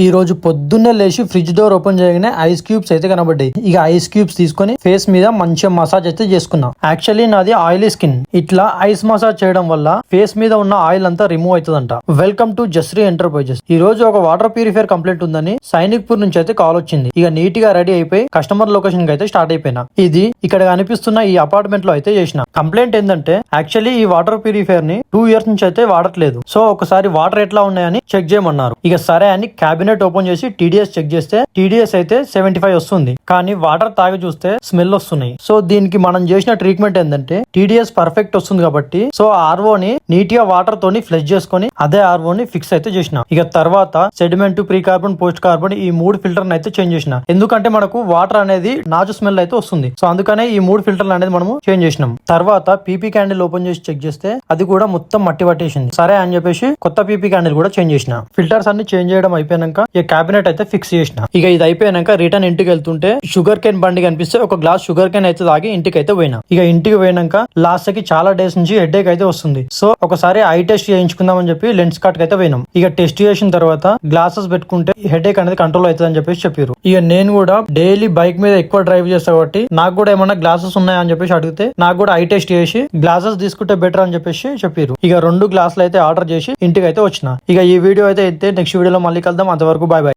ఈ రోజు పొద్దున్నే లేచి ఫ్రిడ్జ్ డోర్ ఓపెన్ చేయగానే ఐస్ క్యూబ్స్ అయితే కనబడ్డాయి. ఇక ఐస్ క్యూబ్స్ తీసుకొని ఫేస్ మీద మంచిగా మసాజ్ అయితే చేసుకున్నాం. యాక్చువల్లీ నాది ఆయిలీ స్కిన్. ఇట్లా ఐస్ మసాజ్ చేయడం వల్ల ఫేస్ మీద ఉన్న ఆయిల్ అంతా రిమూవ్ అవుతుందంట. Welcome to Jasri enterprises. ఈ రోజు ఒక వాటర్ ప్యూరిఫైర్ కంప్లైంట్ ఉందని సైనిక్పూర్ నుంచి అయితే కాల్ వచ్చింది. ఇక నీట్ గా రెడీ అయిపోయి కస్టమర్ లొకేషన్ కి అయితే స్టార్ట్ అయిపోయినా. ఇది ఇక్కడ కనిపిస్తున్న ఈ అపార్ట్మెంట్ లో అయితే చేసిన. కంప్లైంట్ ఏంటంటే యాక్చువల్లీ ఈ వాటర్ ప్యూరిఫైర్ ని 2 years నుంచి అయితే వాడట్లేదు. సో ఒకసారి వాటర్ ఎట్లా ఉన్నాయని చెక్ చేయమన్నారు. ఇక సరే అని క్యాబినెట్ ఓపెన్ చేసి టీడీఎస్ చెక్ చేస్తే టీడీఎస్ అయితే 75 వస్తుంది. కానీ వాటర్ తాగి చూస్తే స్మెల్ వస్తున్నాయి. సో దీనికి మనం చేసిన ట్రీట్మెంట్ ఏంటంటే టీడీఎస్ పర్ఫెక్ట్ వస్తుంది కాబట్టి సో ఆర్వోని నీట్ గా వాటర్ తోని ఫ్లష్ చేసుకొని అదే ఆర్వోని ఫిక్స్ అయితే చేసిన. ఇక తర్వాత sediment, pre carbon, post carbon ఈ 3 ఫిల్టర్ అయితే చేంజ్ చేసిన. ఎందుకంటే మనకు వాటర్ అనేది నాజు స్మెల్ అయితే వస్తుంది. సో అందుకనే ఈ 3 ఫిల్టర్లు అనేది మనము చేంజ్ చేసినాం. తర్వాత పీపీ క్యాండిల్ ఓపెన్ చేసి చెక్ చేస్తే అది కూడా మొత్తం మట్టి పట్టేసింది. సరే అని చెప్పేసి కొత్త పీపీ క్యాండిల్ కూడా చేంజ్ చేసిన. ఫిల్టర్స్ అన్ని చేంజ్ చేయడం అయిపోయాక ఈ క్యాబినెట్ అయితే ఫిక్స్ చేసిన. ఇక ఇది అయిపోయాక రిటర్న్ ఇంటికి వెళ్తుంటే షుగర్ కేన్ బండి కనిపిస్తే ఒక గ్లాస్ షుగర్ కేన్ అయితే తాగి ఇంటికి అయితే పోయినా. ఇక ఇంటికి పోయినాక లాస్ట్ కి చాలా డేస్ నుంచి హెడేక్ అయితే వస్తుంది. సో ఒకసారి ఐ టెస్ట్ చేయించుకుందామని చెప్పి లెన్స్ కట్ అయితే పోయినాం. ఇక టెస్ట్ చేసిన తర్వాత గ్లాసెస్ పెట్టుకుంటే హెడేక్ అనేది కంట్రోల్ అవుతుంది అని చెప్పేసి చెప్పారు. ఇక నేను కూడా డైలీ బైక్ మీద ఎక్కువ డ్రైవ్ చేస్తా కాబట్టి నాకు కూడా ఏమన్నా గ్లాసెస్ ఉన్నాయా అని చెప్పేసి అడిగితే నాకు కూడా ఐ టెస్ట్ చేసి గ్లాసెస్ తీసుకుంటే బెటర్ అని చెప్పేసి చెప్పారు. ఇక 2 గ్లాసులు అయితే ఆర్డర్ చేసి ఇంటికి అయితే వచ్చిన. ఇక ఈ వీడియో అయితే నెక్స్ట్ వీడియోలో మళ్ళీ కలుద్దాం. అంతవరకు బాయ్ బాయ్.